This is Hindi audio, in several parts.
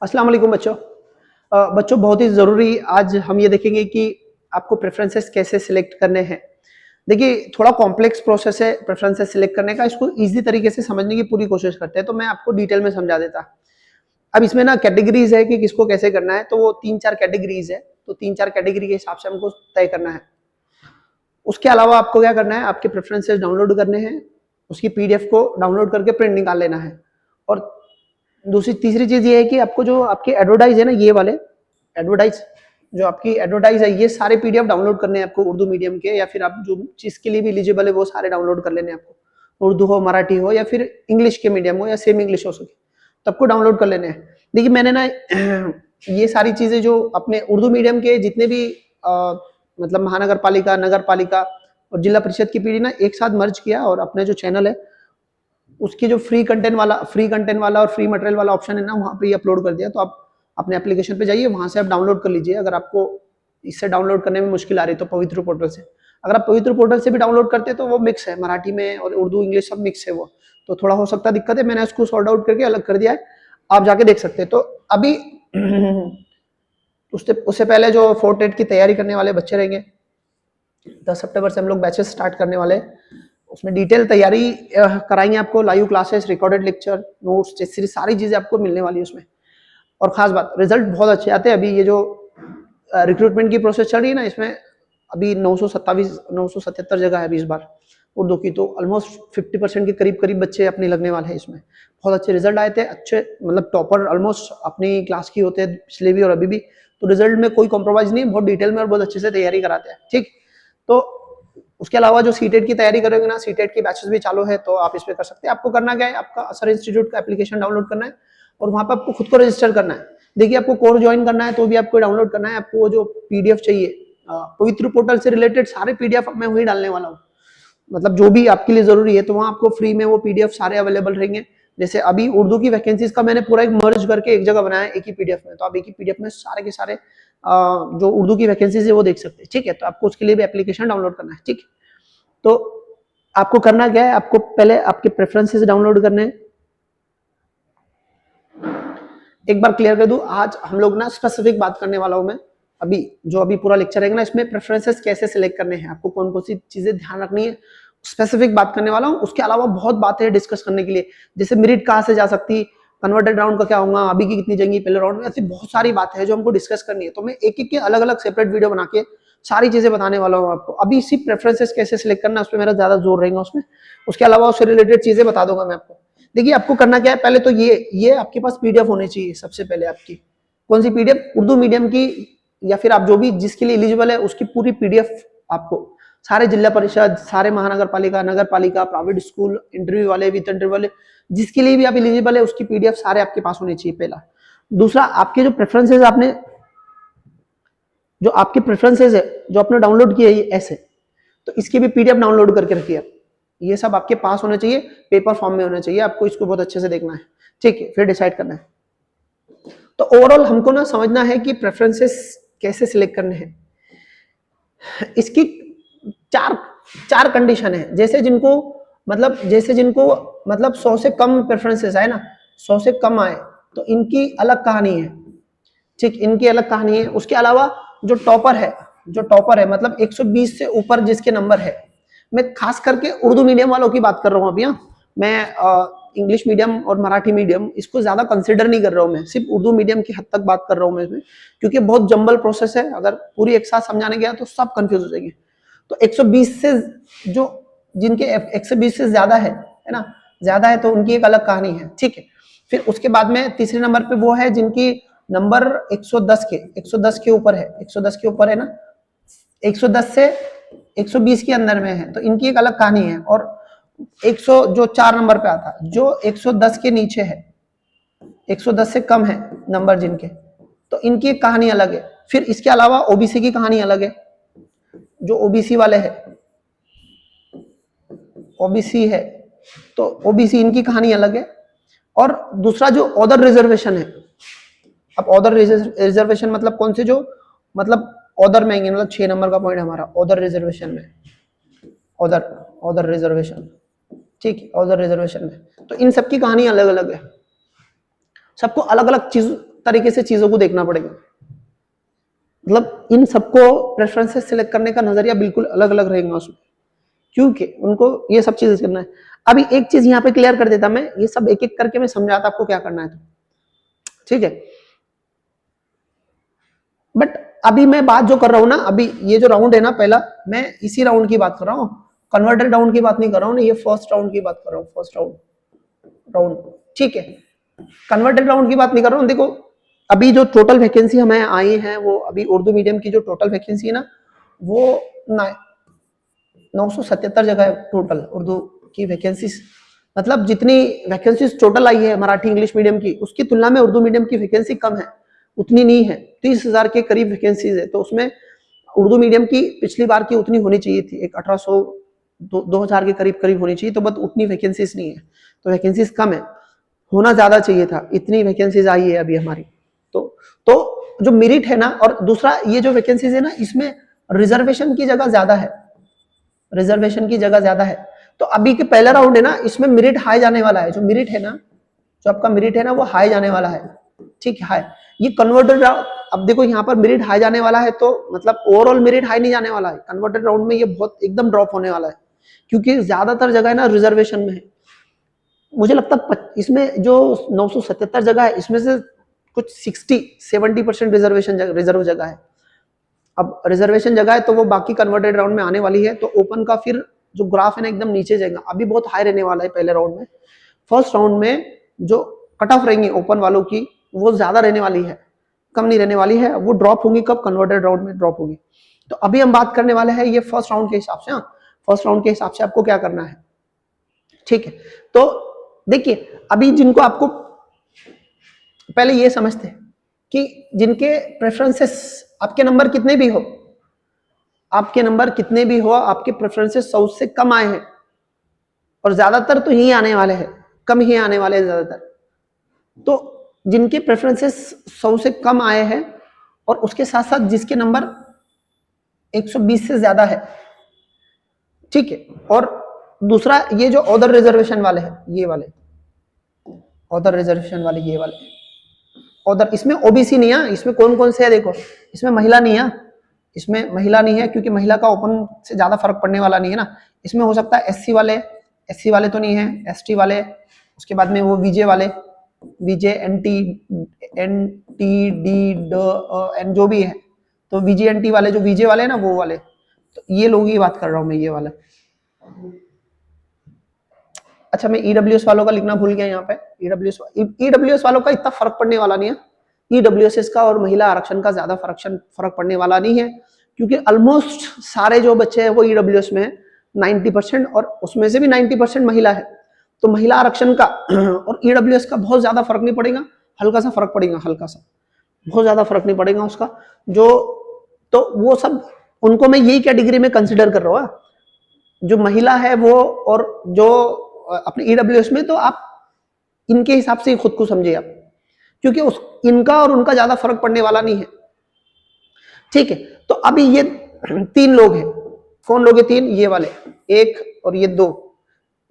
अस्सलाम वालेकुम बच्चों। बच्चों बहुत ही ज़रूरी आज हम ये देखेंगे कि आपको प्रेफ़रेंसेस कैसे सिलेक्ट करने हैं। देखिए थोड़ा कॉम्प्लेक्स प्रोसेस है प्रेफ़रेंसेस सिलेक्ट करने का, इसको ईज़ी तरीके से समझने की पूरी कोशिश करते हैं, तो मैं आपको डिटेल में समझा देता। अब इसमें ना कैटेगरीज़ है कि किसको कैसे करना है, तो वो 3-4 कैटेगरीज़ है, तो 3-4 कैटेगरी के हिसाब से हमको तय करना है। उसके अलावा आपको क्या करना है, आपके प्रेफ़रेंसेस डाउनलोड करने हैं, उसकी पीडीएफ को डाउनलोड करके प्रिंट निकाल लेना है। और दूसरी तीसरी चीज़ ये है कि आपको जो आपके एडवर्टाइज़ है ना, ये वाले एडवर्टाइज़ जो आपकी एडवर्टाइज़ है, ये सारे पीडीएफ डाउनलोड करने हैं आपको उर्दू मीडियम के, या फिर आप जो चीज़ के लिए भी एलिजिबल है वो सारे डाउनलोड कर लेने हैं आपको। उर्दू हो, मराठी हो, या फिर इंग्लिश के मीडियम हो, या सेम इंग्लिश हो सके, तो आपको डाउनलोड कर लेने हैं। देखिए मैंने ना ये सारी चीज़ें जो अपने उर्दू मीडियम के जितने भी मतलब महानगर पालिका, नगर पालिका और जिला परिषद की पीढ़ी ना एक साथ मर्ज किया, और अपने जो चैनल है उसकी जो फ्री कंटेंट वाला और फ्री मटेरियल वाला ऑप्शन है ना, वहाँ पे ही अपलोड कर दिया। तो आप अपने एप्लीकेशन पे जाइए, वहाँ से आप डाउनलोड कर लीजिए। अगर आपको इससे डाउनलोड करने में मुश्किल आ रही है तो पवित्र पोर्टल से, अगर आप पवित्र पोर्टल से भी डाउनलोड करते हैं तो वो मिक्स है, मराठी में और उर्दू इंग्लिश सब मिक्स है वो, तो थोड़ा हो सकता है दिक्कत है। मैंने उसको सॉर्ट आउट करके अलग कर दिया है, आप जाके देख सकते हैं। तो अभी उससे पहले जो 4टेट की तैयारी करने वाले बच्चे रहेंगे, 10 सितंबर से हम लोग बैचेस स्टार्ट करने वाले हैं। उसमें डिटेल तैयारी कराएंगे आपको, live classes, recorded lecture, notes, test series, सारी चीजें आपको मिलने वाली है उसमें। और खास बात, रिजल्ट बहुत अच्छे आते हैं। अभी ये जो रिक्रूटमेंट की प्रोसेस चल रही है ना, इसमें अभी 977 जगह है अभी इस बार उर्दू की, तो ऑलमोस्ट 50% के करीब बच्चे अपने लगने वाले हैं इसमें। बहुत अच्छे रिजल्ट आए थे, अच्छे मतलब टॉपर ऑलमोस्ट अपनी क्लास की होते हैं पिछले भी और अभी भी, तो रिजल्ट में कोई कॉम्प्रोमाइज नहीं, बहुत डिटेल में और बहुत अच्छे से तैयारी कराते हैं। ठीक, तो उसके अलावा जो सीटेट की तैयारी करोगे ना, सीटेट की बैचेस भी चालू है, तो आप इस पे कर सकते हैं। आपको करना क्या है, आपका असर इंस्टीट्यूट का एप्लीकेशन डाउनलोड करना है और वहां पर आपको खुद को रजिस्टर करना है। देखिए आपको कोर्स ज्वाइन करना है तो भी आपको डाउनलोड करना है। आपको वो जो पीडीएफ चाहिए पवित्र पोर्टल से रिलेटेड सारे पीडीएफ मैं वही डालने वाला हूँ, मतलब जो भी आपके लिए जरूरी है, तो वहां आपको फ्री में वो पीडीएफ सारे अवेलेबल रहेंगे। जैसे अभी उर्दू की वैकेंसीज का मैंने पूरा एक मर्ज करके एक जगह बनाया है, एक ही पीडीएफ में, तो आप एक ही पीडीएफ में सारे के सारे जो उर्दू की वैकेंसीज है वो देख सकते हैं। ठीक है, तो आपको उसके लिए भी एप्लीकेशन डाउनलोड करना है। ठीक, तो आपको करना क्या है, आपको पहले आपके प्रेफरेंसेस डाउनलोड करने हैं। एक बार क्लियर कर दूं, आज हम लोग ना स्पेसिफिक बात करने वाला हूं मैं। अभी पूरा लेक्चर रहेगा ना, इसमें प्रेफरेंसेस कैसे सिलेक्ट करने हैं, आपको कौन कौन सी चीजें ध्यान रखनी है, स्पेसिफिक बात करने वाला हूं। उसके अलावा बहुत बातें हैं डिस्कस करने के लिए, जैसे मेरिट कहाँ से जा सकती, कन्वर्टेड राउंड का क्या होगा, अभी की कितनी जगह पहले राउंड में, ऐसी बहुत सारी बातें हैं जो हमको डिस्कस करनी है। तो मैं एक एक के अलग अलग सेपरेट वीडियो बना के सारी चीजें बताने वाला हूँ आपको। अभी सिर्फ प्रेफरेंसेस कैसे सिलेक्ट करना, उस पर मेरा ज्यादा जोर रहेगा उसमें। उसके अलावा उससे रिलेटेड चीजें बता दूंगा मैं आपको। देखिए आपको करना क्या है, पहले तो ये आपके पास पीडीएफ होनी चाहिए सबसे पहले। आपकी कौन सी पीडीएफ, उर्दू मीडियम की, या फिर आप जो भी जिसके लिए एलिजिबल है उसकी पूरी पीडीएफ आपको, सारे जिला परिषद, सारे महानगर पालिका, नगर पालिका, प्राइवेट स्कूल, इंटरव्यू वाले, विद इंटरव्यू वाले, जिसके लिए भी आप एलिजिबल है उसकी पीडीएफ सारे आपके पास होने चाहिए, पहला। दूसरा, आपके जो प्रेफरेंसेस आपने जो आपके प्रेफरेंसेस है जो आपने डाउनलोड किए है ऐसे, तो इसकी भी पीडीएफ डाउनलोड करके रखिए आप। ये सब आपके पास होने चाहिए, पेपर फॉर्म में होने चाहिए, आपको इसको बहुत अच्छे से देखना है। ठीक है, फिर डिसाइड करना है। तो ओवरऑल हमको ना समझना है कि प्रेफरेंसेस कैसे सिलेक्ट करने हैं। इसकी चार चार कंडीशन है। जैसे जिनको मतलब 100 से कम प्रेफरेंसेस आए ना, 100 से कम आए, तो इनकी अलग कहानी है। ठीक, इनकी अलग कहानी है। उसके अलावा जो टॉपर है मतलब 120 से ऊपर जिसके नंबर है, मैं खास करके उर्दू मीडियम वालों की बात कर रहा हूँ अभी। मैं इंग्लिश मीडियम और मराठी मीडियम इसको ज्यादा कंसिडर नहीं कर रहा हूँ, मैं सिर्फ उर्दू मीडियम की हद तक बात कर रहा हूँ मैं इसमें, क्योंकि बहुत जंबल प्रोसेस है। अगर पूरी एक साथ समझाने गया तो सब कंफ्यूज हो जाएंगे। तो 120 से जो जिनके 120 से ज्यादा है ना, ज्यादा है, तो उनकी एक अलग कहानी है। ठीक है, फिर उसके बाद में तीसरे नंबर पे वो है जिनकी नंबर 110 के ऊपर है, 110 के ऊपर है ना, 110 से 120 के अंदर में है, तो इनकी एक अलग कहानी है। और 100 जो 4 नंबर पे आता है, जो 110 के नीचे है, 110 से कम है नंबर जिनके, तो इनकी एक कहानी अलग है। फिर इसके अलावा ओबीसी की कहानी अलग है। जो ओबीसी वाले है, ओबीसी है, तो ओबीसी इनकी कहानी अलग है। और दूसरा जो अदर रिजर्वेशन है, अब अदर रिजर्वेशन मतलब कौन से, जो मतलब अदर में आएंगे, मतलब 6 नंबर का पॉइंट हमारा अदर रिजर्वेशन में, अदर रिजर्वेशन। ठीक है, अदर रिजर्वेशन में, तो इन सबकी कहानी अलग अलग है। सबको अलग अलग चीज तरीके से चीजों को देखना पड़ेगा। मतलब इन सबको प्रेफरेंसेस सिलेक्ट करने का नजरिया बिल्कुल अलग अलग रहेगा उसमें, क्योंकि उनको ये सब चीजें करना है। अभी एक चीज यहाँ पे क्लियर कर देता मैं, ये सब एक एक करके मैं समझाता आपको क्या करना है, तो ठीक है। बट अभी मैं बात जो कर रहा हूं ना, अभी ये जो राउंड है ना पहला, मैं इसी राउंड की बात कर रहा हूँ, कन्वर्टेड राउंड की बात नहीं कर रहा हूँ ना, ये फर्स्ट राउंड की बात कर रहा हूँ, फर्स्ट राउंड, ठीक है। कन्वर्टेड राउंड की बात नहीं कर रहा हूँ। देखो अभी जो टोटल वैकेंसी हमें आई है, वो अभी उर्दू मीडियम की जो टोटल वैकेंसी है ना, वो 977 जगह है टोटल उर्दू की वैकेंसीज। मतलब जितनी वैकेंसीज टोटल आई है मराठी इंग्लिश मीडियम की, उसकी तुलना में उर्दू मीडियम की वैकेंसी कम है, उतनी नहीं है। 30,000 के करीब वैकेंसीज है, तो उसमें उर्दू मीडियम की पिछली बार की उतनी होनी चाहिए थी, एक 1800 2000 के करीब करीब होनी चाहिए, तो बट उतनी वैकेंसीज नहीं है, तो वैकेंसीज कम है, होना ज्यादा चाहिए था, इतनी वैकेंसीज आई है अभी हमारी। तो जो मेरिट है ना, और दूसरा ये जो वैकेंसीज है ना, इसमें रिजर्वेशन की जगह ज्यादा है, रिजर्वेशन की जगह ज्यादा है। तो अभी के पहला राउंड है ना, इसमें मेरिट हाई जाने वाला है, जो मेरिट है ना, जो आपका मेरिट है ना, वो हाई जाने वाला है, ठीक है, हाई। ये कन्वर्टेड राउंड, अब देखो यहाँ पर मेरिट हाई जाने वाला है, तो मतलब ओवरऑल मेरिट हाई नहीं जाने वाला है, कन्वर्टेड राउंड में ये बहुत एकदम ड्रॉप होने वाला है, क्योंकि ज्यादातर जगह है ना रिजर्वेशन में है। मुझे लगता है इसमें जो 977 जगह है, इसमें से कुछ 60-70% रिजर्व जगह है। अब रिजर्वेशन जगह है तो वो बाकी कन्वर्टेड राउंड में आने वाली है, तो ओपन का फिर जो ग्राफ है ना एकदम नीचे जाएगा, अभी बहुत हाई रहने वाला है पहले राउंड में। फर्स्ट राउंड में जो कट ऑफ रहेंगी ओपन वालों की, वो ज्यादा रहने वाली है, कम नहीं रहने वाली है। वो ड्रॉप होंगी कब, कन्वर्टेड राउंड में ड्रॉप होगी। तो अभी हम बात करने वाले हैं ये फर्स्ट राउंड के हिसाब से। फर्स्ट राउंड के हिसाब से आपको क्या करना है, ठीक है। तो देखिए अभी जिनको आपको पहले ये समझते हैं कि जिनके प्रेफरेंसेस, आपके नंबर कितने भी हो, आपके नंबर कितने भी हो, आपके प्रेफरेंसेस 100 से कम आए हैं, और ज्यादातर तो यही आने वाले हैं, कम ही आने वाले हैं ज्यादातर। तो जिनके प्रेफरेंसेस 100 से कम आए हैं, और उसके साथ साथ जिसके नंबर 120 से ज्यादा है, ठीक है। और दूसरा ये जो अदर रिजर्वेशन वाले हैं, ये वाले अदर रिजर्वेशन वाले, ये वाले अदर, इसमें ओबीसी नहीं है, इसमें कौन कौन से है देखो, इसमें महिला नहीं है, इसमें महिला नहीं है, क्योंकि महिला का ओपन से ज्यादा फर्क पड़ने वाला नहीं है ना। इसमें हो सकता है एससी वाले तो नहीं है, एसटी वाले, उसके बाद में वो वीजे वाले, वीजे एनटी डी एन जो भी है, तो वीजे एनटी वाले, जो वीजे वाले ना, वो वाले, तो ये लोगों की बात कर रहा हूं मैं, ये वाला। अच्छा मैं ईडब्ल्यूएस वालों का लिखना भूल गया यहाँ पे, ईडब्ल्यूएस वालों का इतना फर्क पड़ने वाला नहीं है, ईडब्ल्यूएस का और महिला आरक्षण का ज्यादा फर्क पड़ने वाला नहीं है, क्योंकि ऑलमोस्ट सारे जो बच्चे हैं वो ईडब्ल्यूएस में है 90%, और उसमें से भी 90% महिला है। तो महिला आरक्षण का और ईडब्ल्यूएस का बहुत ज्यादा फर्क नहीं पड़ेगा, हल्का सा फर्क पड़ेगा, हल्का सा, बहुत ज्यादा फर्क नहीं पड़ेगा उसका। जो तो वो सब, उनको मैं यही कैटेगरी में कंसिडर कर रहा हूँ, जो महिला है वो, और जो अपने ईडब्ल्यूएस में, तो आप इनके हिसाब से खुद को समझिए आप, क्योंकि उस इनका और उनका ज्यादा फर्क पड़ने वाला नहीं है, ठीक है। तो अभी ये 3 लोग हैं, कौन लोग हैं 3, ये वाले 1 और ये 2,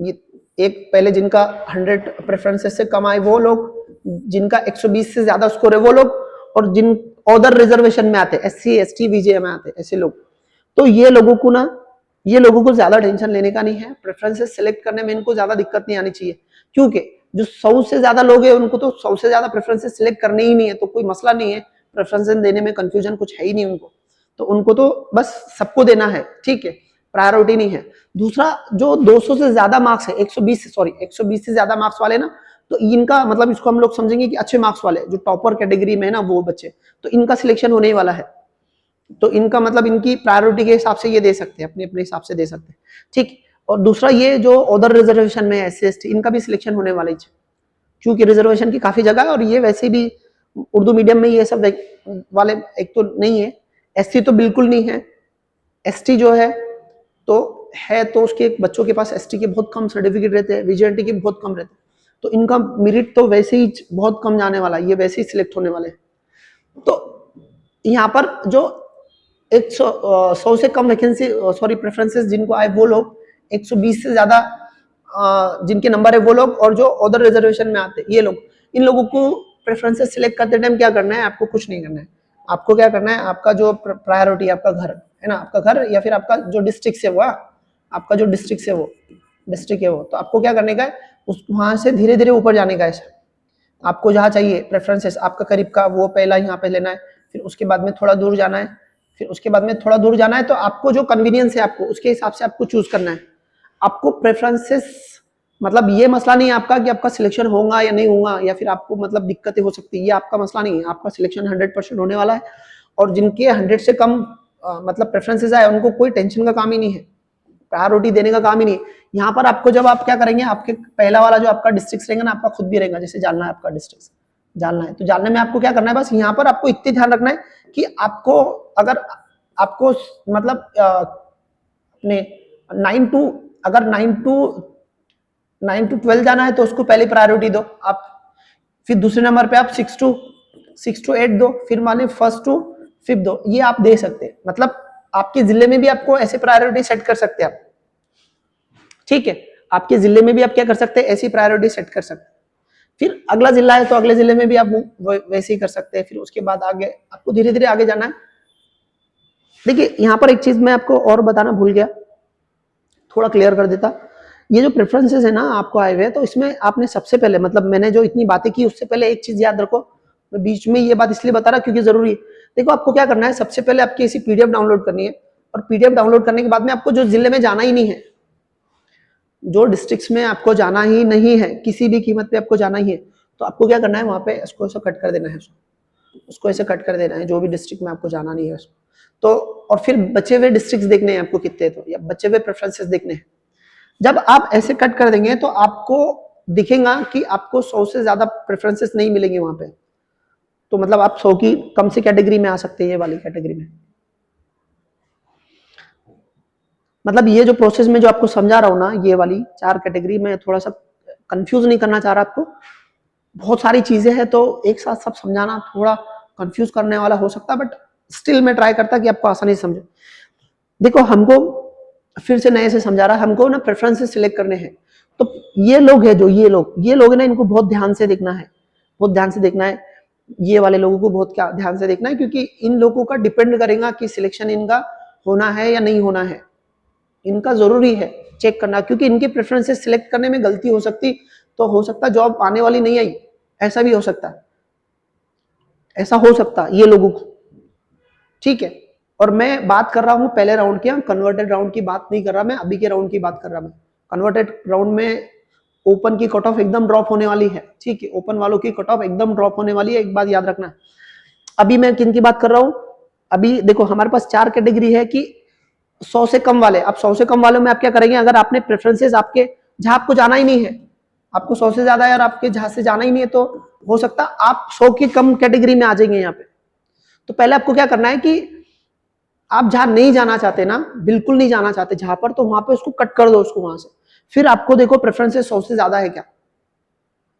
ये एक पहले जिनका 100 प्रेफरेंसेस से कम आए वो लोग, जिनका 120 से ज्यादा स्कोर है वो लोग, और जिन अदर रिजर्वेशन में आते हैं, एससी एसटी बीजे में आते हैं ऐसे लोग। तो ये लोगों को ना, ये लोगों को ज्यादा टेंशन लेने का नहीं है, प्रेफरेंसेस सिलेक्ट करने में इनको ज्यादा दिक्कत नहीं आनी चाहिए, क्योंकि जो 100 से ज्यादा लोग हैं उनको तो 100 से ज्यादा प्रेफरेंसेस सिलेक्ट करने ही नहीं है, तो कोई मसला नहीं है, प्रेफरेंसेस देने में कंफ्यूजन कुछ है ही नहीं उनको, तो उनको तो बस सबको देना है, ठीक है, प्रायोरिटी नहीं है। दूसरा जो 200 से ज्यादा मार्क्स है, 120 से ज्यादा मार्क्स वाले ना, तो इनका मतलब इसको हम लोग समझेंगे कि अच्छे मार्क्स वाले जो टॉपर कैटेगरी में है ना, वो बच्चे, तो इनका सिलेक्शन होने वाला है, तो इनका मतलब इनकी प्रायोरिटी के हिसाब से ये दे सकते हैं, अपने अपने हिसाब से दे सकते हैं, ठीक। और दूसरा ये जो अदर रिजर्वेशन में एससी एसटी, इनका भी सिलेक्शन होने वाला है, क्योंकि रिजर्वेशन की काफी जगह है, और ये वैसे भी उर्दू मीडियम में ये सब वाले एक तो नहीं है, एससी तो बिल्कुल नहीं है, एसटी जो है तो उसके बच्चों के पास एसटी के बहुत कम सर्टिफिकेट रहते हैं, विजेएनटी के बहुत कम रहते हैं, तो इनका मेरिट तो वैसे ही बहुत कम जाने वाला है, ये वैसे ही सिलेक्ट होने वाले हैं। तो यहाँ पर जो 100 से कम वैकेंसी प्रेफरेंसेस जिनको आए वो लोग, 120 से ज्यादा जिनके नंबर है वो लोग, और जो अदर रिजर्वेशन में आते हैं ये लोग, इन लोगों को प्रेफरेंसेस सिलेक्ट करते टाइम क्या करना है, आपको कुछ नहीं करना है। आपको क्या करना है, आपका जो प्रायोरिटी आपका घर है ना, आपका घर या फिर आपका जो डिस्ट्रिक्ट है वो, आपका जो डिस्ट्रिक्ट है वो, तो आपको क्या करने का है, उस वहां से धीरे धीरे ऊपर जाने का है। आपको जहाँ चाहिए प्रेफरेंसेस आपका करीब का वो पहला यहाँ पे लेना है, फिर उसके बाद में थोड़ा दूर जाना है, फिर उसके बाद में थोड़ा दूर जाना है। तो आपको जो कन्वीनियंस है आपको उसके हिसाब से आपको चूज करना है। आपको प्रेफरेंसेस मतलब ये मसला नहीं है आपका कि आपका सिलेक्शन होगा या नहीं होगा, या फिर आपको मतलब दिक्कतें हो सकती है, ये आपका मसला नहीं है। आपका सिलेक्शन 100% होने वाला है, और जिनके 100 से कम मतलब प्रेफरेंसेस आए उनको कोई टेंशन का काम ही नहीं है, प्रायोरिटी देने का काम ही नहीं है। यहाँ पर आपको जब आप क्या करेंगे, आपके पहला वाला जो आपका डिस्ट्रिक्ट रहेगा ना, आपका खुद भी रहेगा, जैसे जालना है, आपका डिस्ट्रिक्ट जालना है, तो जालने में आपको क्या करना है, बस यहाँ पर आपको इतने ध्यान रखना है कि आपको अगर आपको मतलब अपने 9 to 12 जाना है तो उसको पहले प्रायोरिटी दो आप, फिर दूसरे नंबर पे आप 6 to 8 दो, फिर माने 1st to 5th दो। ये आप दे सकते हैं, मतलब आपके जिले में भी आपको ऐसे प्रायोरिटी सेट कर सकते हैं आप, ठीक है। आपके जिले में भी आप क्या कर सकते हैं, ऐसी प्रायोरिटी सेट कर सकते हैं। फिर अगला जिला है तो अगले जिले में भी आप वैसे ही कर सकते हैं। फिर उसके बाद आगे आपको धीरे धीरे आगे जाना है। देखिए यहाँ पर एक चीज मैं आपको और बताना भूल गया, थोड़ा क्लियर कर देता। ये जो प्रेफरेंसेस है ना आपको आए हुए हैं, तो इसमें आपने सबसे पहले मतलब मैंने जो इतनी बातें की उससे पहले एक चीज याद रखो, मैं बीच में ये बात इसलिए बता रहा क्योंकि जरूरी है। देखो आपको क्या करना है, सबसे पहले आपकी ऐसी पीडीएफ डाउनलोड करनी है, और पीडीएफ डाउनलोड करने के बाद में आपको जो जिले में जाना ही नहीं है, जो डिस्ट्रिक्ट्स में आपको जाना ही नहीं है, किसी भी कीमत पे आपको जाना ही है, तो आपको क्या करना है, वहां पे इसको ऐसे कट कर देना है, उसको ऐसे कट कर देना है, जो भी डिस्ट्रिक्ट में आपको जाना नहीं है उसको। तो और फिर बचे हुए डिस्ट्रिक्ट्स देखने हैं आपको कितने, तो या बचे हुए प्रेफरेंसेस देखने हैं। जब आप ऐसे कट कर देंगे तो आपको दिखेगा कि आपको 100 से ज्यादा प्रेफरेंसेस नहीं मिलेंगे वहां पे, तो मतलब आप 100 की कम से कैटेगरी में आ सकते हैं, ये वाली कैटेगरी में। मतलब ये जो प्रोसेस में जो आपको समझा रहा हूं ना, ये वाली 4 कैटेगरी में थोड़ा सा कंफ्यूज नहीं करना चाह रहा आपको, बहुत सारी चीजें हैं तो एक साथ सब समझाना थोड़ा कंफ्यूज करने वाला हो सकता है, बट स्टिल मैं ट्राई करता कि आपको आसानी से समझे। देखो हमको फिर से नए से समझा रहा, हमको ना प्रेफरेंसेस सिलेक्ट करने हैं। तो ये लोग है जो ये लोग है ना, इनको बहुत ध्यान से देखना है, बहुत ध्यान से देखना है। ये वाले लोगों को बहुत क्या ध्यान से देखना है, क्योंकि इन लोगों का डिपेंड करेगा कि सिलेक्शन इनका होना है या नहीं होना है। इनका जरूरी है चेक करना, क्योंकि इनके प्रेफरेंसेस सिलेक्ट करने में गलती हो सकती, तो हो सकता जॉब आने वाली नहीं आई, ऐसा भी हो सकता है, ऐसा हो सकता ये लोगों को, ठीक है। और मैं बात कर रहा हूं पहले राउंड की, कन्वर्टेड राउंड की बात नहीं कर रहा मैं, अभी के राउंड की बात कर रहा मैं। कन्वर्टेड राउंड में ओपन की कट ऑफ एकदम ड्रॉप होने वाली है, ठीक है, ओपन वालों की कट ऑफ एकदम ड्रॉप होने वाली है, एक बात याद रखना। अभी मैं किन की बात कर रहा हूं, अभी देखो हमारे पास 4 कैटेगरी है कि 100 से कम वाले। अब 100 से कम वालों में आप क्या करेंगे, अगर आपने प्रेफरेंसेस आपके जहां आपको जाना ही नहीं है, आपको 100 से ज्यादा है और आपके जहां से जाना ही नहीं है, तो हो सकता आप 100 की कम कैटेगरी में आ जाएंगे यहाँ पे। तो पहले आपको क्या करना है कि आप जहां नहीं जाना चाहते ना, बिल्कुल नहीं जाना चाहते जहां पर, तो वहां पे उसको कट कर दो उसको वहां से। फिर आपको देखो प्रेफरेंसेस 100 से ज्यादा है क्या,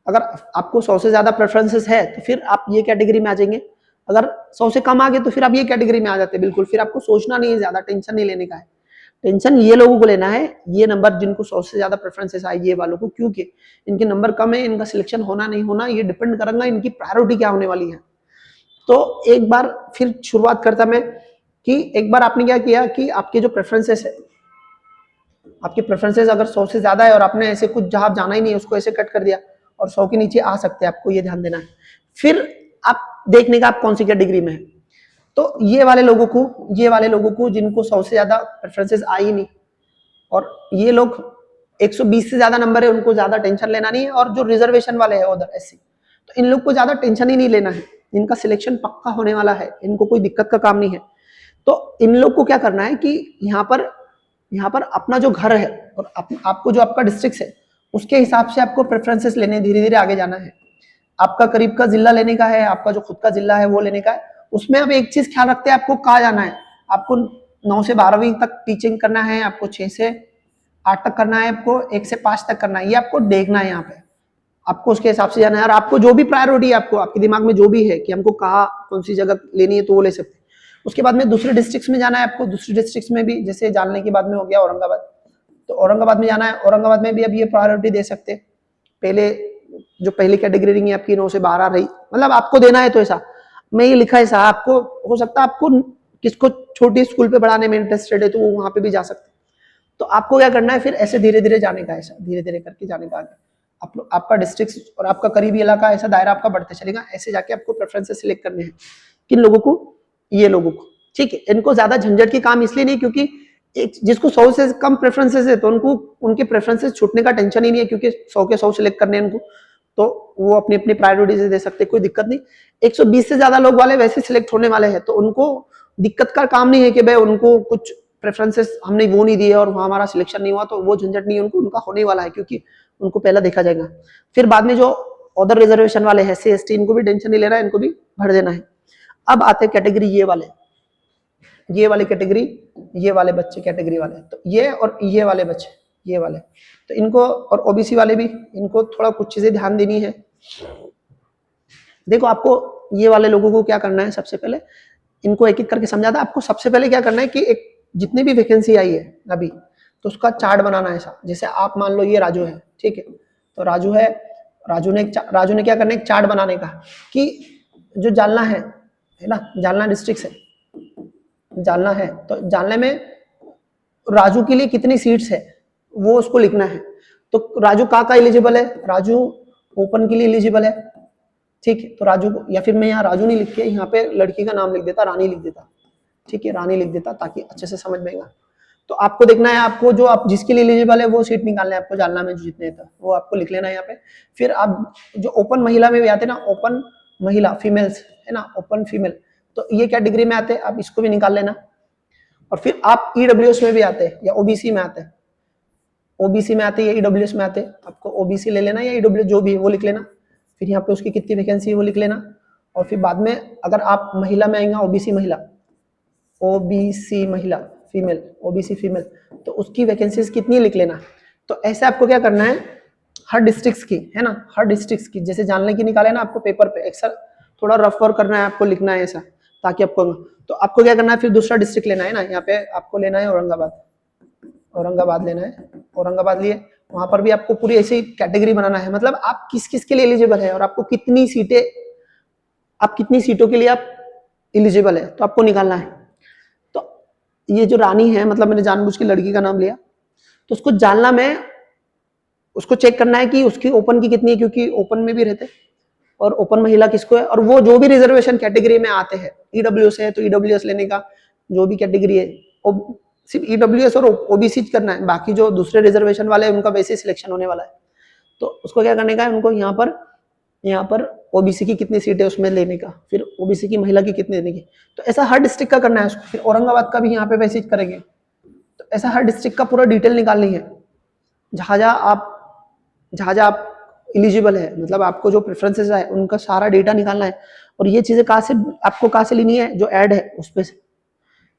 अगर आपको 100 से ज्यादा प्रेफरेंसेस है तो फिर आप ये कैटेगरी में आ जाएंगे। अगर 100 से कम आ गए तो फिर आप ये कैटेगरी में आ जाते हैं बिल्कुल। फिर आपको सोचना नहीं है, ज्यादा टेंशन नहीं लेने का है। टेंशन ये लोगों को लेना है, ये नंबर जिनको 100 से ज्यादा प्रेफरेंसेस आए ये वालों को, क्योंकि इनके नंबर कम है, इनका सिलेक्शन होना नहीं होना ये डिपेंड करेगा इनकी प्रायोरिटी क्या होने वाली है। तो एक बार फिर शुरुआत करता मैं कि एक बार आपने क्या किया कि आपके जो प्रेफरेंसेस है, आपके प्रेफरेंसेस अगर 100 से ज्यादा है और आपने ऐसे कुछ जहां जाना ही नहीं है उसको ऐसे कट कर दिया, और 100 के नीचे आ सकते हैं, आपको ये ध्यान देना है। फिर आप देखने का आप कौन सी कैटेगरी में है। तो ये वाले लोगों को जिनको 100 से ज्यादा प्रेफरेंसेस आ ही नहीं, और ये लोग 120 से ज्यादा नंबर है, उनको ज्यादा टेंशन लेना नहीं है। और जो रिजर्वेशन वाले हैं उधर एससी, तो इन लोग को ज्यादा टेंशन ही नहीं लेना है, इनका सिलेक्शन पक्का होने वाला है, इनको कोई दिक्कत का काम नहीं है। तो इन लोग को क्या करना है कि यहाँ पर अपना जो घर है और आपको जो आपका डिस्ट्रिक्ट है उसके हिसाब से आपको प्रेफरेंसेस लेने, धीरे धीरे आगे जाना है। आपका करीब का जिला लेने का है, आपका जो खुद का जिला है वो लेने का है। उसमें अब एक चीज ख्याल रखते हैं, आपको कहाँ जाना है। आपको 9 से 12वीं तक टीचिंग करना है, आपको 6 से 8 तक करना है, आपको 1 से 5 तक करना है, ये आपको देखना है। यहाँ पे आपको उसके हिसाब से जाना है, और आपको जो भी प्रायोरिटी है, आपको आपके दिमाग में जो भी है कि हमको कहाँ कौन सी जगह लेनी है तो वो ले सकते हैं। उसके बाद में दूसरे डिस्ट्रिक्ट्स में जाना है आपको, दूसरे डिस्ट्रिक्ट्स में भी जैसे जानने के बाद में हो गया औरंगाबाद, तो औरंगाबाद में जाना है, औरंगाबाद में भी अब ये प्रायोरिटी दे सकते हैं। पहले जो पहली कैटेगरी रही आपकी 9 से 12 रही, मतलब आपको देना है तो ऐसा मैं ये लिखा है ऐसा, आपको हो सकता है आपको किसको छोटी स्कूल पे पढ़ाने में इंटरेस्टेड है तो वो वहां पे भी जा सकते हैं। तो आपको क्या करना है फिर ऐसे धीरे धीरे जाने का, ऐसा धीरे धीरे करके जाने का आगे आपका डिस्ट्रिक्ट और आपका करीबी इलाका ऐसा दायरा आपका बढ़ते चलेगा। ऐसे जाके आपको प्रेफरेंसेस सिलेक्ट करने हैं, किन लोगों को, ये लोगों को, ठीक है। इनको ज्यादा झंझट की काम इसलिए नहीं क्योंकि एक जिसको 100 से कम प्रेफरेंसेस है तो उनको उनके प्रेफरेंसेस छूटने का टेंशन ही नहीं है, क्योंकि 100 के 100 सिलेक्ट करने हैं उनको, तो वो अपनी अपनी प्रायोरिटी से दे सकते, कोई दिक्कत नहीं। 120 से ज्यादा लोग वाले वैसे सिलेक्ट होने वाले हैं, तो उनको दिक्कत का काम नहीं है कि भाई उनको कुछ प्रेफरेंसेस हमने वो नहीं दिए और वहां हमारा सिलेक्शन नहीं हुआ, तो वो झंझट नहीं है उनको, उनका होने वाला है क्योंकि उनको पहला देखा जाएगा। फिर बाद में जो अदर रिजर्वेशन वाले हैं SC ST, इनको भी टेंशन नहीं लेना है, इनको भी भर देना है। अब आते हैं कैटेगरी ये वाले कैटेगरी, ये वाले बच्चे कैटेगरी वाले, तो ये और ये वाले बच्चे, ये वाले, तो इनको और OBC वाले भी, इनको थोड़ा कुछ चीजें ध्यान देनी है। देखो आपको ये वाले लोगों को क्या करना है, सबसे पहले इनको एक एक करके समझाता। आपको सबसे पहले क्या करना है कि एक जितनी भी वैकेंसी आई है अभी, तो उसका चार्ट बनाना है ऐसा। जैसे आप मान लो ये राजू है, ठीक है, तो राजू है, राजू ने क्या करना है, एक चार्ट बनाने का कि जो जालना है ना, जालना डिस्ट्रिक्ट है, जालना है, तो जालने में राजू के लिए कितनी सीट्स है वो उसको लिखना है। तो राजू का एलिजिबल है, राजू ओपन के लिए एलिजिबल है, ठीक है। तो राजू को, या फिर मैं यहाँ राजू नहीं लिख के यहाँ पे लड़की का नाम लिख देता, रानी लिख देता, ठीक है, रानी लिख देता ताकि अच्छे से समझ में आएगा। तो आपको देखना है, आपको जो आप जिसके लिए एलिजिबल है वो सीट निकालना है आपको, जालना में जो जितने था वो आपको लिख लेना है यहाँ पे। फिर आप जो ओपन महिला में भी आते हैं ना, ओपन महिला फीमेल्स है ना, ओपन फीमेल, तो ये कैटेगरी में आते हैं, आप इसको भी निकाल लेना। और फिर आप EWS में भी आते हैं या OBC में आते हैं, OBC में आते हैं या EWS में आते हैं, आपको OBC ले लेना या EWS जो भी है वो लिख लेना। फिर यहाँ पे उसकी कितनी वैकेंसी है वो लिख लेना। और फिर बाद में अगर आप महिला में आएंगे, OBC महिला फीमेल, OBC फीमेल, तो उसकी वैकेंसीज कितनी लिख लेना। तो ऐसे आपको क्या करना है, हर डिस्ट्रिक्ट की है ना, हर डिस्ट्रिक्ट की जैसे जानने की निकाले ना आपको पेपर पे, एक्सर थोड़ा रफ वर्क करना है, आपको लिखना है ऐसा ताकि आपको, तो आपको क्या करना है, फिर दूसरा डिस्ट्रिक्ट लेना है ना, यहाँ पे आपको लेना है औरंगाबाद लेना है, औरंगाबाद लिए, वहां पर भी आपको पूरी ऐसी कैटेगरी बनाना है, मतलब आप किस किस के लिए एलिजिबल है और आपको कितनी सीटें, आप कितनी सीटों के लिए आप एलिजिबल है, तो आपको निकालना है। तो ये जो रानी है, मतलब मैंने जानबूझ के लड़की का नाम लिया, तो उसको जानना में उसको चेक करना है कि उसकी ओपन की कितनी है, क्योंकि ओपन में भी रहते, और ओपन महिला किसको है, और वो जो भी रिजर्वेशन कैटेगरी में आते हैं, EWS है तो EWS लेने का, जो भी कैटेगरी है, सिर्फ EWS और OBC करना है, बाकी जो दूसरे रिजर्वेशन वाले हैं उनका वैसे सिलेक्शन होने वाला है। तो उसको क्या करने का है, उनको यहाँ पर OBC की कितनी सीट है उसमें लेने का, फिर OBC की महिला की कितनी देने की, तो ऐसा हर डिस्ट्रिक्ट का करना है उसको। फिर औरंगाबाद का भी यहाँ पे वैसे करेंगे, तो ऐसा हर डिस्ट्रिक्ट का पूरा डिटेल निकालनी है, जहाँ जहाँ आप एलिजिबल है, मतलब आपको जो प्रेफरेंसेस है उनका सारा डेटा निकालना है। और ये चीजें आपको कहाँ से लेनी है, जो ऐड है उस पे से,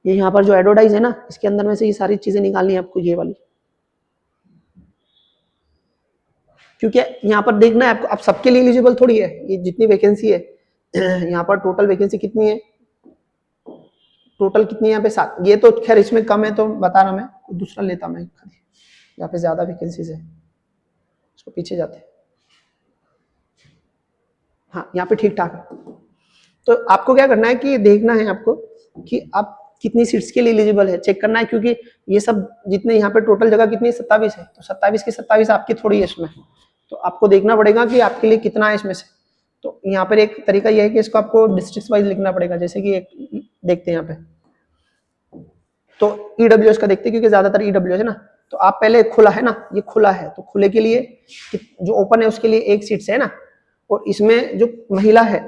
ये यहाँ पर जो एडवर्टाइज है ना, इसके अंदर में से ये सारी चीजें निकालनी है आपको, ये वाली, क्योंकि यहाँ पर देखना है आपको, आप सबके लिए एलिजिबल थोड़ी है, ये जितनी वैकेंसी है यहाँ पर टोटल वैकेंसी कितनी है, टोटल कितनी है यहाँ पे 7, ये तो खैर इसमें कम है तो बता रहा, मैं दूसरा लेता, मैं यहाँ पे ज्यादा वैकेंसीज है, इसको पीछे जाते, हाँ यहाँ पे ठीक ठाक है। तो आपको क्या करना है कि देखना है आपको कि आप कितनी सीट्स के लिए एलिजिबल है, चेक करना है, क्योंकि ये सब जितने यहाँ पे टोटल जगह कितनी 27 है, तो 27 की 27 आपकी थोड़ी है इसमें, तो आपको देखना पड़ेगा कि आपके लिए कितना है इसमें से। तो यहाँ पर एक तरीका यह है कि इसको आपको डिस्ट्रिक्ट वाइज लिखना पड़ेगा, जैसे कि एक देखते हैं यहाँ पे, तो EWS का देखते हैं क्योंकि ज्यादातर EWS है ना। तो आप पहले खुला है ना, ये खुला है, तो खुले के लिए जो ओपन है उसके लिए एक सीट है ना, और इसमें जो महिला है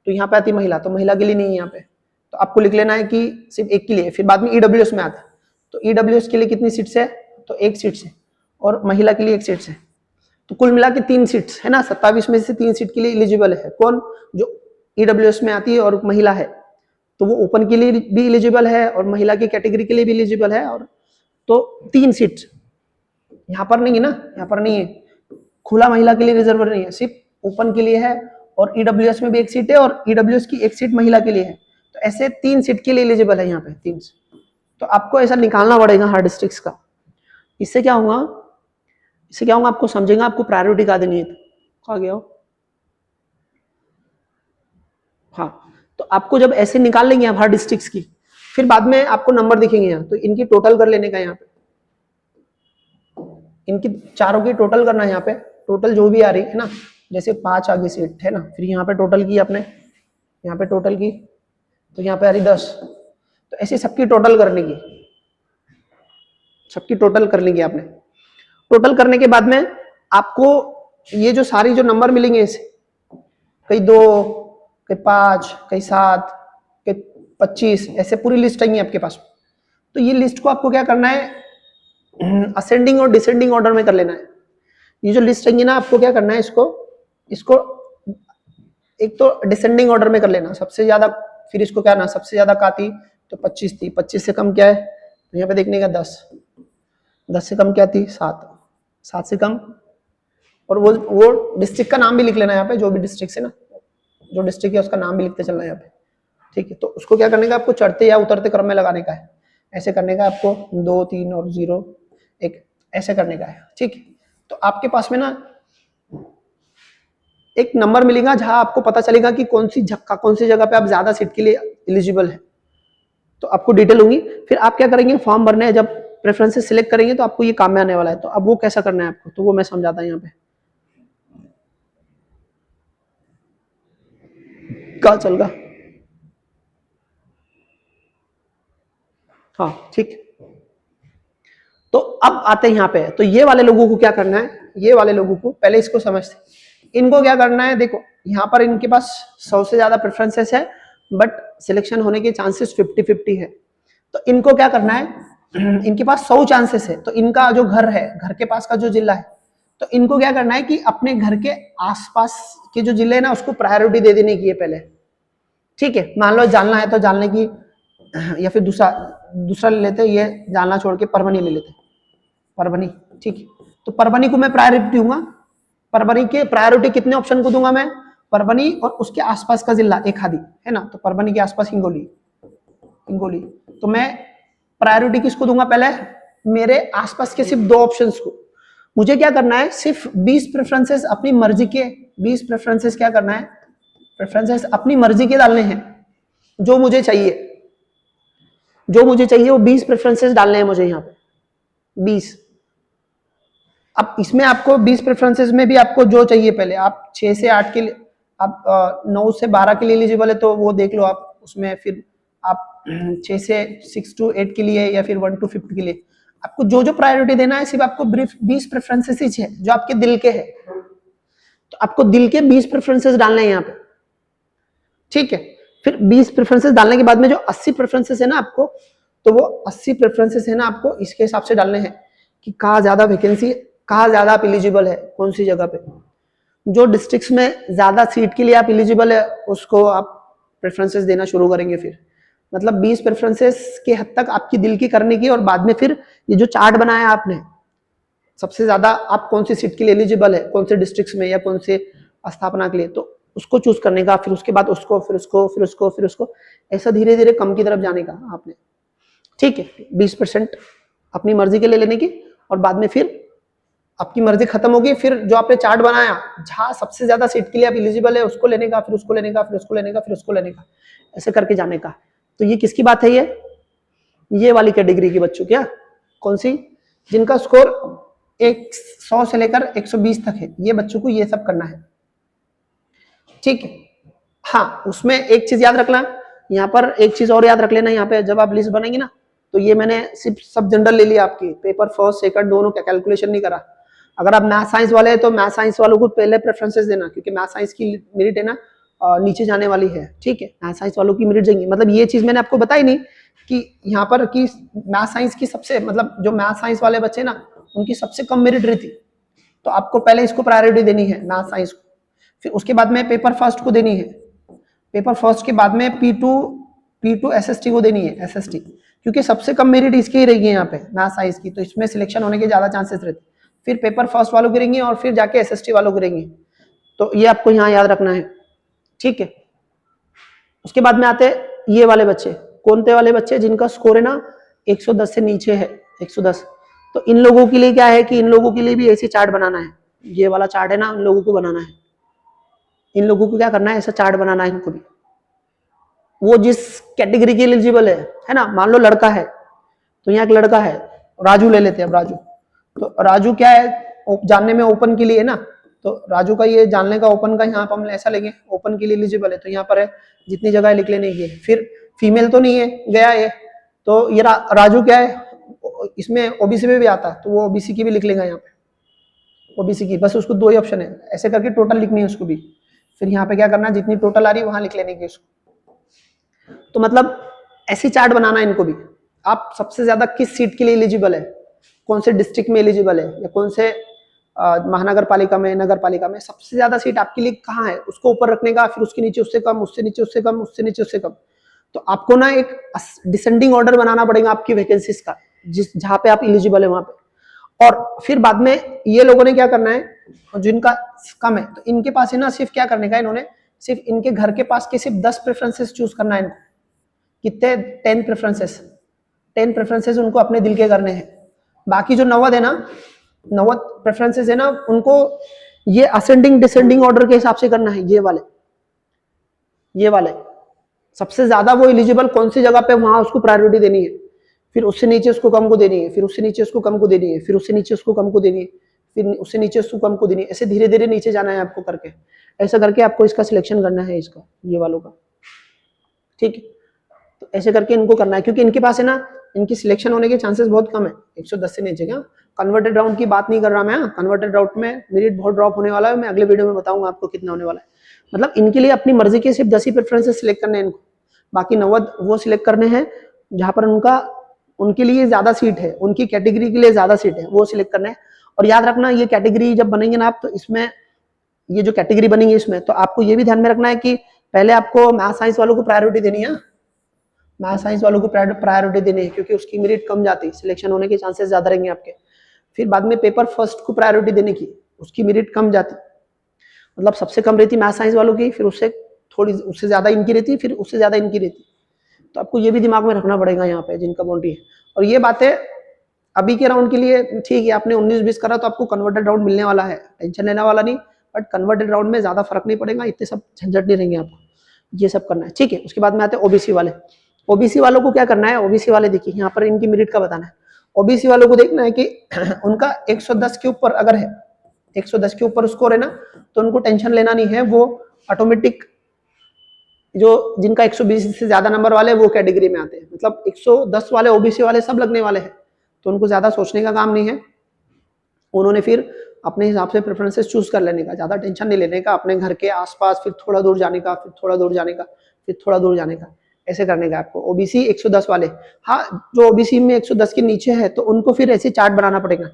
तो यहाँ पे आती महिला, तो महिला के लिए नहीं है यहाँ पे, तो आपको लिख लेना है कि सिर्फ एक के लिए। फिर बाद में EWS में आता है, तो EWS के लिए कितनी सीट्स है, तो एक सीट है, और महिला के लिए एक सीट है, तो कुल मिला के 3 सीट्स है ना, 27 में से 3 सीट के लिए एलिजिबल है कौन, जो EWS में आती है और महिला है, तो वो ओपन के लिए भी एलिजिबल है और महिला की कैटेगरी के लिए भी एलिजिबल है। और तो 3 सीट यहाँ पर नहीं है ना, यहाँ पर नहीं है, खुला महिला के लिए रिजर्व नहीं है, सिर्फ ओपन के लिए है, और EWS में भी एक सीट है, और EWS की एक सीट महिला के लिए है, तो ऐसे 3 सीट के लिए एलिजिबल है यहाँ पे 3। तो आपको ऐसा निकालना पड़ेगा हर डिस्ट्रिक्ट का। इससे क्या होगा, आपको समझेगा आपको प्रायोरिटी कहाँ देनी है, कहाँ गया हो, हाँ, तो आपको जब ऐसे निकाल लेंगे आप हर डिस्ट्रिक्ट की, फिर बाद में आपको नंबर दिखेंगे यहाँ, तो इनकी टोटल कर लेने का यहाँ पे, इनकी चारों की टोटल करना है यहाँ पे, टोटल जो भी आ रही है ना, जैसे 5 आगे सीट है ना, फिर यहाँ पे टोटल की आपने, यहाँ पे टोटल की, तो यहाँ पे आ रही 10, तो ऐसे सबकी टोटल करने की, सबकी टोटल कर लेंगे आपने। टोटल करने के बाद में आपको ये जो सारी जो नंबर मिलेंगे इसे, कई 2, कई 5, कई 7, कई 25, ऐसे पूरी लिस्ट आएंगी आपके पास। तो ये लिस्ट को आपको क्या करना है, असेंडिंग और डिसेंडिंग ऑर्डर में कर लेना है। ये जो लिस्ट आएंगी ना, आपको क्या करना है, इसको एक तो डिसेंडिंग ऑर्डर में कर लेना, सबसे ज्यादा, फिर इसको क्या ना, सबसे ज्यादा क्या थी, तो 25 थी, 25 से कम क्या है, तो यहाँ पे देखने का 10, 10 से कम क्या थी, 7, 7 से कम, और वो डिस्ट्रिक्ट का नाम भी लिख लेना यहाँ पे, जो भी डिस्ट्रिक्ट है ना, जो डिस्ट्रिक्ट है उसका नाम भी लिखते चलना है यहाँ पे, ठीक है। तो उसको क्या करने का, आपको चढ़ते या उतरते क्रम में लगाने का है, ऐसे करने का आपको, 2, 3 और 0, 1, ऐसे करने का है, ठीक है। तो आपके पास में ना एक नंबर मिलेगा जहां आपको पता चलेगा कि कौन सी जगह पे आप ज्यादा सीट के लिए एलिजिबल है, तो आपको डिटेल होंगी। फिर आप क्या करेंगे, फॉर्म भरने हैं, जब प्रेफरेंसेस सिलेक्ट करेंगे तो आपको ये काम में आने वाला है, तो अब वो कैसा करना है आपको, तो वो मैं समझाता हूँ यहाँ पे, क्या चल रहा, हाँ ठीक। तो अब आते हैं यहाँ पे, तो ये वाले लोगों को क्या करना है, ये वाले लोगों को पहले इसको समझते, इनको क्या करना है, देखो यहाँ पर इनके पास 100 से ज्यादा प्रेफरेंसेस है, बट सिलेक्शन होने के चांसेस 50-50 है। तो इनको क्या करना है, इनके पास 100 चांसेस है, तो इनका जो घर है, घर के पास का जो जिला है, तो इनको क्या करना है कि अपने घर के आसपास के जो जिले है ना, उसको प्रायोरिटी दे देने की है पहले, ठीक है। मान लो जानना है तो जानने की, या फिर दूसरा दूसरा ले लेते, ये जानना छोड़ के परभनी ले लेते, परभनी, ठीक है। तो परभनी को मैं प्रायोरिटी दूंगा, परभनी के प्रायोरिटी कितने ऑप्शन को दूंगा मैं, परभनी और उसके आसपास का जिला एक आदि है ना, तो परभनी के आसपास हिंगोली, हिंगोली, तो मैं प्रायोरिटी किसको दूंगा, पहले मेरे आसपास के सिर्फ 2 ऑप्शंस को। मुझे क्या करना है, सिर्फ 20 प्रेफरेंसेस अपनी मर्जी के, 20 प्रेफरेंसेस क्या करना है, प्रेफरेंसेस अपनी मर्जी के डालने हैं, जो मुझे चाहिए, जो मुझे चाहिए वो 20 प्रेफरेंसेस डालने हैं मुझे यहाँ पे, 20। अब इसमें आपको 20 प्रेफरेंसेस में भी आपको जो चाहिए, पहले आप 6 से 8 के लिए, आप 9 से 12 के लिए एलिजिबल है तो वो देख लो आप उसमें, फिर आप 6 से 6 to 8 के लिए, या फिर 1 to 5 के लिए, आपको जो जो प्रायोरिटी देना है, सिर्फ आपको 20 प्रेफरेंसेस ही है जो आपके दिल के है, तो आपको दिल के 20 प्रेफरेंसेस डालने हैं यहाँ पे, ठीक है। फिर 20 प्रेफरेंसेस डालने के बाद में जो 80 प्रेफरेंसेस है ना आपको, तो वो 80 प्रेफरेंसेस है ना आपको इसके हिसाब से डालने हैं कि कहाँ ज्यादा वैकेंसी, कहाँ ज्यादा आप एलिजिबल है, कौन सी जगह पे, जो डिस्ट्रिक्ट्स में ज्यादा सीट के लिए आप एलिजिबल है उसको आप प्रेफरेंसेस देना शुरू करेंगे। फिर मतलब 20 प्रेफरेंसेस के हद तक आपकी दिल की करने की, और बाद में फिर ये जो चार्ट बनाया आपने, सबसे ज्यादा आप कौन सी सीट के लिए एलिजिबल है, कौन से डिस्ट्रिक्ट्स में या कौन से स्थापना के लिए, तो उसको चूज करने का, फिर उसके बाद उसको, फिर उसको, फिर उसको, फिर उसको, ऐसा धीरे धीरे कम की तरफ जाने का आपने, ठीक है। 20% अपनी मर्जी के लिए लेने की, और बाद में फिर आपकी मर्जी खत्म होगी, फिर जो आपने चार्ट बनाया जहां सबसे ज्यादा सीट के लिए आप एलिजिबल है उसको लेने का, फिर उसको लेने का, फिर उसको लेने का, फिर उसको लेने का, ऐसे करके जाने का। तो ये किसकी बात है, ये वाली कैटेगरी की बच्चों, क्या कौन सी, जिनका स्कोर 100 से लेकर 120 तक है, ये बच्चों को ये सब करना है, ठीक है। हाँ, उसमें एक चीज याद रखना, यहाँ पर एक चीज और याद रख लेना, यहाँ पे जब आप लिस्ट बनाएंगे ना, तो ये मैंने सिर्फ सब जनरल ले लिया, आपकी पेपर फर्स्ट सेकंड दोनों का कैलकुलेशन नहीं करा। अगर आप मैथ साइंस वाले हैं तो मैथ साइंस वालों को पहले प्रेफरेंसेस देना, क्योंकि मैथ साइंस की मेरिट है ना नीचे जाने वाली है, ठीक है। मैथ साइंस वालों की मेरिट जाएंगी, मतलब ये चीज मैंने आपको बताई नहीं कि यहाँ पर कि मैथ साइंस की सबसे, मतलब जो मैथ साइंस वाले बच्चे ना उनकी सबसे कम मेरिट रहती, तो आपको पहले इसको प्रायोरिटी देनी है मैथ साइंस को, फिर उसके बाद में पेपर फर्स्ट को देनी है, पेपर फर्स्ट के बाद में P2 SST को देनी है, SST, क्योंकि सबसे कम मेरिट इसकी ही रहेगी यहाँ पे मैथ साइंस की, तो इसमें सिलेक्शन होने के ज्यादा चांसेस रहते, फिर पेपर फर्स्ट वालों गिरेंगे और फिर जाके SST वालों गिरेंगे, तो ये आपको यहाँ याद रखना है, ठीक है। उसके बाद में आते ये वाले बच्चे, कौन से वाले बच्चे, जिनका स्कोर है ना 110 से नीचे है, 110, तो इन लोगों के लिए क्या है कि इन लोगों के लिए भी ऐसे चार्ट बनाना है, ये वाला चार्ट है ना, इन लोगों को बनाना है, इन लोगों को क्या करना है, ऐसा चार्ट बनाना है इनको भी, वो जिस कैटेगरी के एलिजिबल है ना, मान लो लड़का है तो यहाँ एक लड़का है, राजू ले लेते हैं। अब राजू, तो राजू क्या है जानने में ओपन के लिए है ना, तो राजू का ये जानने का ओपन का यहाँ पर हम ऐसा लेंगे, ओपन के लिए एलिजिबल है तो यहाँ पर है जितनी जगह लिख लेने की। फिर फीमेल तो नहीं है, गया है, तो ये राजू क्या है इसमें ओबीसी में भी आता है, तो वो ओबीसी की भी लिख लेंगे यहाँ पे, ओबीसी की। बस उसको 2 ही ऑप्शन है, ऐसे करके टोटल लिखनी है उसको भी। फिर यहाँ पे क्या करना है, जितनी टोटल आ रही है वहां लिख लेने की उसको। तो मतलब ऐसी चार्ट बनाना है इनको भी। आप सबसे ज्यादा किस सीट के लिए एलिजिबल है, कौन से डिस्ट्रिक्ट में एलिजिबल है, या कौन से महानगर पालिका में, नगर पालिका में सबसे ज्यादा सीट आपके लिए कहाँ है, उसको ऊपर रखने का। फिर उसके नीचे उससे कम, उससे नीचे उससे कम, उससे नीचे उससे कम। तो आपको ना एक डिसेंडिंग ऑर्डर बनाना पड़ेगा आपकी वैकेंसीज का, जिस जहां पे आप एलिजिबल है वहां पे। और फिर बाद में ये लोगों ने क्या करना है, जिनका कम है तो इनके पास है ना सिर्फ क्या करने का, इन्होंने सिर्फ इनके घर के पास के सिर्फ 10 प्रेफरेंसेस चूज करना है इनको। कितने? 10 प्रेफरेंसेस। 10 प्रेफरेंसेस उनको अपने दिल के करने हैं। बाकी जो 90 है ना, 90 प्रेफरेंसेस है ना, उनको ये असेंडिंग डिसेंडिंग ऑर्डर के हिसाब से करना है। ये वाले सबसे ज्यादा वो एलिजिबल कौन सी जगह पे, वहां उसको प्रायोरिटी देनी है। फिर उससे नीचे उसको कम को देनी है, फिर उससे नीचे उसको कम को देनी है, फिर उससे नीचे उसको कम को देनी है, फिर उससे नीचे उसको कम को देनी है। ऐसे धीरे धीरे नीचे जाना है आपको करके। ऐसा करके आपको इसका सिलेक्शन करना है, इसका, ये वालों का। ठीक है, तो ऐसे करके इनको करना है, क्योंकि इनके पास है ना, इनकी सिलेक्शन होने के चांसेस बहुत कम है 110 से नीचे। क्या कन्वर्टेड राउंड की बात नहीं कर रहा मैं, कन्वर्टेड राउंड में मेरिट बहुत ड्रॉप होने वाला है। मैं अगले वीडियो में बताऊंगा आपको कितना होने वाला है। मतलब इनके लिए अपनी मर्जी के सिर्फ 10 ही प्रेफरेंसेस सिलेक्ट करने हैं इनको, बाकी 90 वो सिलेक्ट करने हैं जहां पर उनके लिए ज्यादा सीट है, उनकी कैटेगरी के लिए ज्यादा सीट है, वो सिलेक्ट करना है। और याद रखना, ये कैटेगरी जब बनेंगे ना आप, तो इसमें ये जो कैटेगरी बनेंगे इसमें, तो आपको ये भी ध्यान में रखना है कि पहले आपको मैथ साइंस वालों को प्रायोरिटी देनी है। मैथ साइंस वालों को प्रायोरिटी देनी है, क्योंकि उसकी मेरिट कम जाती, सिलेक्शन होने के चांसेस ज्यादा रहेंगे आपके। फिर बाद में पेपर फर्स्ट को प्रायोरिटी देने की, उसकी मेरिट कम जाती, मतलब सबसे कम रहती मैथ साइंस वालों की, फिर उससे ज्यादा इनकी रहती, फिर उससे ज्यादा इनकी रहती। तो आपको ये भी दिमाग में रखना पड़ेगा यहाँ पे जिनका बाउंड्री है। और ये बातें अभी के राउंड के लिए ठीक है, आपने 19-20 करा तो आपको कन्वर्टेड राउंड मिलने वाला है, टेंशन लेने वाला नहीं। बट कन्वर्टेड राउंड में ज्यादा फर्क नहीं पड़ेगा, इतने सब झंझट नहीं रहेंगे आपको, ये सब करना है। ठीक है, उसके बाद में आते हैं ओबीसी वाले। ओबीसी वालों को क्या करना है, ओबीसी वाले देखिए यहाँ पर इनकी मेरिट का बताना है। ओबीसी वालों को देखना है कि उनका 110 के ऊपर अगर है, 110 के ऊपर स्कोर है ना, तो उनको टेंशन लेना नहीं है। वो ऑटोमेटिक, जो जिनका 120 से ज्यादा नंबर वाले वो कैटेगरी में आते हैं, मतलब 110 वाले ओबीसी वाले सब लगने वाले हैं, तो उनको ज्यादा सोचने का काम नहीं है। उन्होंने फिर अपने हिसाब से प्रेफरेंसेस चूज कर लेने का, ज्यादा टेंशन नहीं लेने का, अपने घर के आसपास फिर थोड़ा दूर जाने का, फिर थोड़ा दूर जाने का, फिर थोड़ा दूर जाने का, ऐसे करने का आपको। ओबीसी 110 वाले, हाँ जो ओबीसी में 110 के नीचे है तो उनको फिर ऐसे चार्ट बनाना पड़ेगा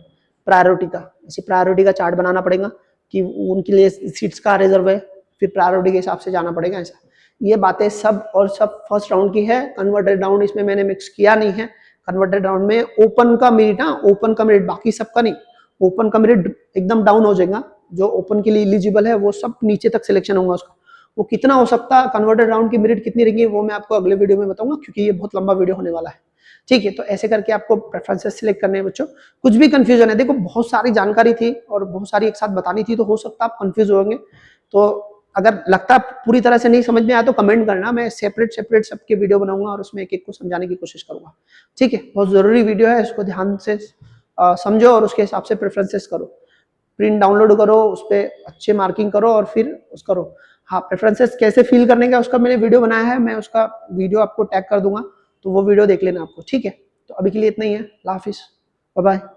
प्रायोरिटी का, ऐसे प्रायोरिटी का चार्ट बनाना पड़ेगा कि उनके लिए सीट्स का रिजर्व है, फिर प्रायोरिटी के हिसाब से जाना पड़ेगा ऐसा। ये बातें सब और सब फर्स्ट राउंड की है। कन्वर्टेड राउंड इसमें मैंने मिक्स किया नहीं है। कन्वर्टेड राउंड में ओपन का मेरिट, हाँ ओपन का मेरिट, बाकी सबका नहीं। ओपन का मेरिट एकदम डाउन हो जाएगा, जो ओपन के लिए एलिजिबल है वो सब नीचे तक सिलेक्शन होगा उसका। वो कितना हो सकता है, कन्वर्टेड राउंड की मेरिट कितनी रहेगी वो मैं आपको अगले वीडियो में बताऊंगा, क्योंकि ये बहुत लंबा वीडियो होने वाला है। ठीक है, तो ऐसे करके आपको प्रेफरेंसेस सिलेक्ट करने हैं बच्चों। कुछ भी कंफ्यूजन है, देखो बहुत सारी जानकारी थी और बहुत सारी एक साथ बतानी थी, तो हो सकता है आप कंफ्यूज होंगे। तो अगर लगता पूरी तरह से नहीं समझ में आया तो कमेंट करना, मैं सेपरेट सबके वीडियो बनाऊंगा और उसमें एक एक को समझाने की कोशिश करूंगा। ठीक है, बहुत जरूरी वीडियो है, इसको ध्यान से समझो और उसके हिसाब से प्रेफरेंसेस करो। प्रिंट डाउनलोड करो, उस पर अच्छे मार्किंग करो और फिर उस करो। हाँ, प्रेफरेंसेस कैसे फिल करने का उसका मैंने वीडियो बनाया है, मैं उसका वीडियो आपको टैग कर दूंगा, तो वो वीडियो देख लेना आपको। ठीक है, तो अभी के लिए इतना ही है। अल्लाह हाफिज, बाय बाय।